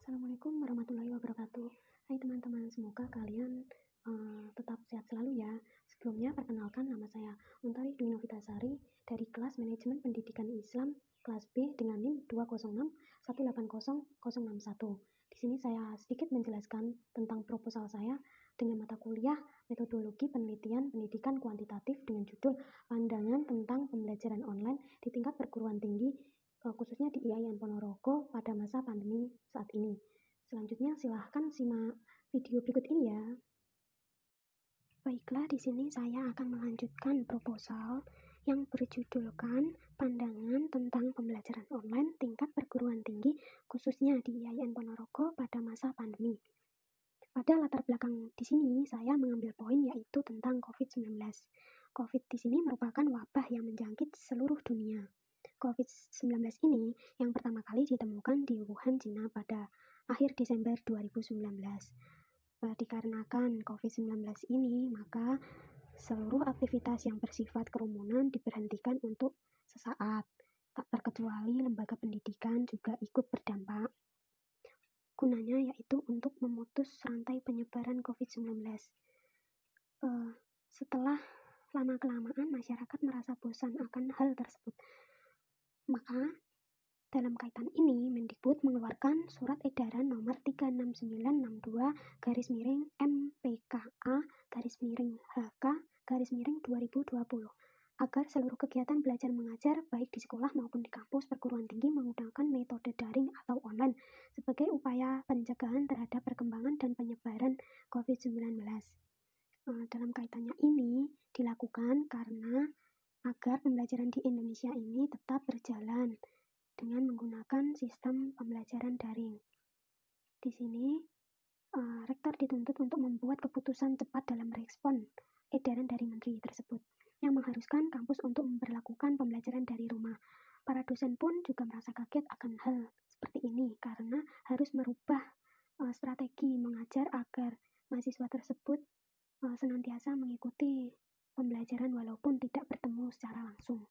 Assalamualaikum warahmatullahi wabarakatuh. Hai teman-teman, semoga kalian tetap sehat selalu ya. Sebelumnya perkenalkan, nama saya Untari Dwi Novitasari dari kelas Manajemen Pendidikan Islam kelas B dengan NIM 206180061. Di sini saya sedikit menjelaskan tentang proposal saya dengan mata kuliah Metodologi Penelitian Pendidikan Kuantitatif dengan judul Pandangan tentang Pembelajaran Online di Tingkat Perguruan Tinggi, khususnya di IAIN Ponorogo pada masa pandemi saat ini. Selanjutnya silahkan simak video berikut ini ya. Baiklah, di sini saya akan melanjutkan proposal yang berjudulkan Pandangan tentang Pembelajaran Online Tingkat Perguruan Tinggi khususnya di IAIN Ponorogo pada masa pandemi. Pada latar belakang di sini saya mengambil poin yaitu tentang COVID-19. COVID di sini merupakan wabah yang menjangkit seluruh dunia. COVID-19 ini yang pertama kali ditemukan di Wuhan, Cina pada akhir Desember 2019. Dikarenakan COVID-19 ini, maka seluruh aktivitas yang bersifat kerumunan diberhentikan untuk sesaat. Tak terkecuali lembaga pendidikan juga ikut berdampak. Gunanya yaitu untuk memutus rantai penyebaran COVID-19. Setelah lama-kelamaan masyarakat merasa bosan akan hal tersebut, maka dalam kaitan ini Mendikbud mengeluarkan surat edaran nomor 36962-MPKA-HK-2020 agar seluruh kegiatan belajar mengajar baik di sekolah maupun di kampus perguruan tinggi menggunakan metode daring atau online sebagai upaya pencegahan terhadap perkembangan dan penyebaran COVID-19. Dalam kaitannya ini dilakukan karena agar pembelajaran di Indonesia ini tetap berjalan dengan menggunakan sistem pembelajaran daring. Di sini, rektor dituntut untuk membuat keputusan cepat dalam respon edaran dari menteri tersebut, yang mengharuskan kampus untuk memperlakukan pembelajaran dari rumah. Para dosen pun juga merasa kaget akan hal seperti ini, karena harus merubah strategi mengajar agar mahasiswa tersebut senantiasa mengikuti pembelajaran walaupun tidak bertemu secara langsung.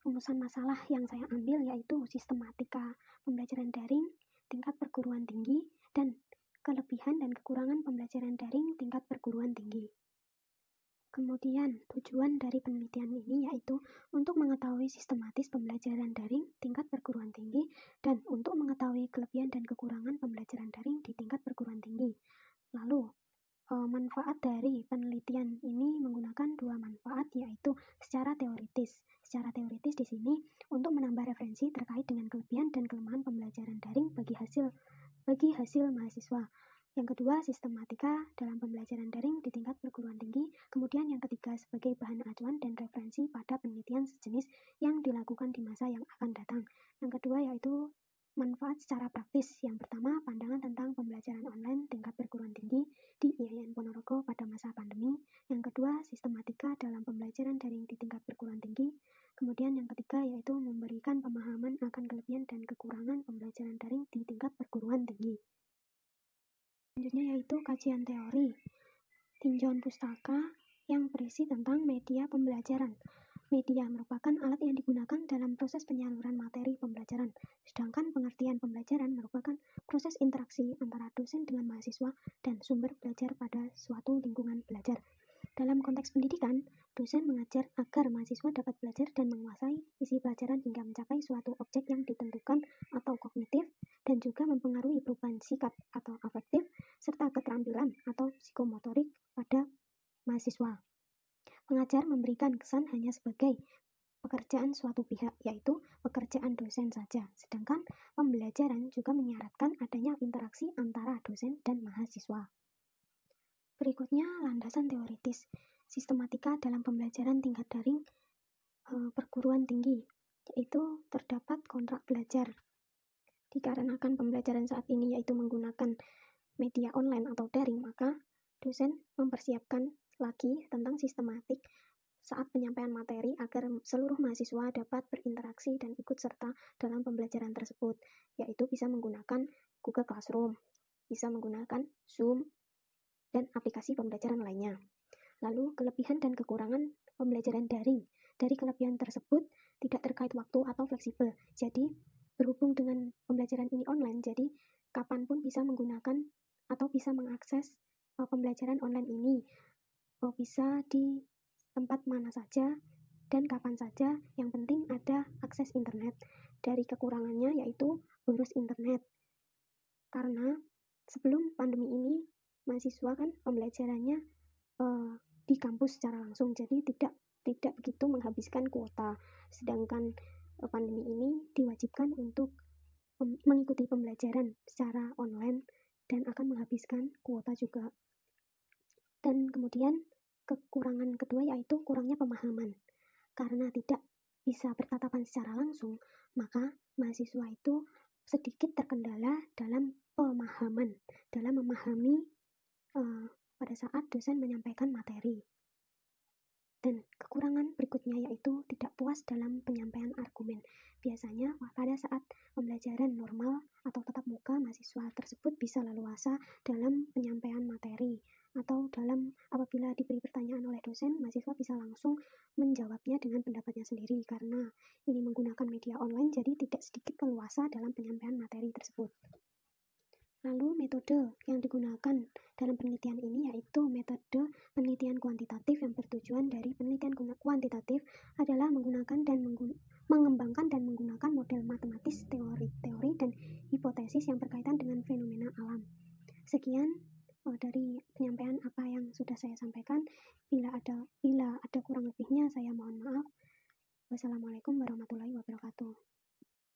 Rumusan masalah yang saya ambil yaitu sistematika pembelajaran daring tingkat perguruan tinggi dan kelebihan dan kekurangan pembelajaran daring tingkat perguruan tinggi. Kemudian tujuan dari penelitian ini yaitu untuk mengetahui sistematis pembelajaran daring tingkat perguruan tinggi dan untuk mengetahui kelebihan dan kekurangan pembelajaran daring di tingkat perguruan tinggi. Lalu manfaat dari penelitian ini menggunakan dua manfaat yaitu secara teoritis. Secara teoritis di sini untuk menambah referensi terkait dengan kelebihan dan kelemahan pembelajaran daring bagi hasil mahasiswa. Yang kedua, sistematika dalam pembelajaran daring di tingkat perguruan tinggi. Kemudian yang ketiga, sebagai bahan acuan dan referensi pada penelitian sejenis yang dilakukan di masa yang akan datang. Yang kedua yaitu manfaat secara praktis. Yang pertama, pandangan tentang pembelajaran online tingkat perguruan tinggi di IAIN Ponorogo pada masa pandemi. Yang kedua, sistematika dalam pembelajaran daring di tingkat perguruan tinggi. Kemudian yang ketiga yaitu memberikan pemahaman akan kelebihan dan kekurangan pembelajaran daring di tingkat perguruan tinggi. Selanjutnya yaitu kajian teori. Tinjauan pustaka yang berisi tentang media pembelajaran. Media merupakan alat yang digunakan dalam proses penyaluran materi pembelajaran, sedangkan pengertian pembelajaran merupakan proses interaksi antara dosen dengan mahasiswa dan sumber belajar pada suatu lingkungan belajar. Dalam konteks pendidikan, dosen mengajar agar mahasiswa dapat belajar dan menguasai isi pelajaran hingga mencapai suatu objek yang ditentukan atau kognitif dan juga mempengaruhi perubahan sikap atau afektif serta keterampilan atau psikomotorik pada mahasiswa. Pengajar memberikan kesan hanya sebagai pekerjaan suatu pihak, yaitu pekerjaan dosen saja. Sedangkan pembelajaran juga menyaratkan adanya interaksi antara dosen dan mahasiswa. Berikutnya, landasan teoritis. Sistematika dalam pembelajaran tingkat daring perguruan tinggi, yaitu terdapat kontrak belajar. Dikarenakan pembelajaran saat ini yaitu menggunakan media online atau daring, maka dosen mempersiapkan lagi tentang sistematik saat penyampaian materi agar seluruh mahasiswa dapat berinteraksi dan ikut serta dalam pembelajaran tersebut, yaitu bisa menggunakan Google Classroom, bisa menggunakan Zoom, dan aplikasi pembelajaran lainnya. Lalu kelebihan dan kekurangan pembelajaran daring. Dari kelebihan tersebut tidak terkait waktu atau fleksibel, jadi berhubung dengan pembelajaran ini online, jadi kapanpun bisa menggunakan atau bisa mengakses pembelajaran online ini. Bisa di tempat mana saja dan kapan saja, yang penting ada akses internet. Dari kekurangannya yaitu boros internet. Karena sebelum pandemi ini, mahasiswa kan pembelajarannya di kampus secara langsung, jadi tidak begitu menghabiskan kuota. Sedangkan pandemi ini diwajibkan untuk mengikuti pembelajaran secara online dan akan menghabiskan kuota juga. Dan kemudian kekurangan kedua yaitu kurangnya pemahaman. Karena tidak bisa bertatapan secara langsung, maka mahasiswa itu sedikit terkendala dalam pemahaman, dalam memahami pada saat dosen menyampaikan materi. Dan kekurangan berikutnya yaitu tidak puas dalam penyampaian argumen. Biasanya pada saat pembelajaran normal atau tatap muka, mahasiswa tersebut bisa leluasa dalam penyampaian materi, atau dalam apabila diberi pertanyaan oleh dosen, mahasiswa bisa langsung menjawabnya dengan pendapatnya sendiri. Karena ini menggunakan media online, jadi tidak sedikit leluasa dalam penyampaian materi tersebut. Lalu metode yang digunakan dalam penelitian ini yaitu metode penelitian kuantitatif, yang bertujuan dari penelitian kuantitatif adalah menggunakan dan mengembangkan dan menggunakan model matematis, teori-teori, dan hipotesis yang berkaitan dengan fenomena alam. Sekian dari penyampaian apa yang sudah saya sampaikan. Bila ada kurang lebihnya saya mohon maaf. Wassalamualaikum warahmatullahi wabarakatuh.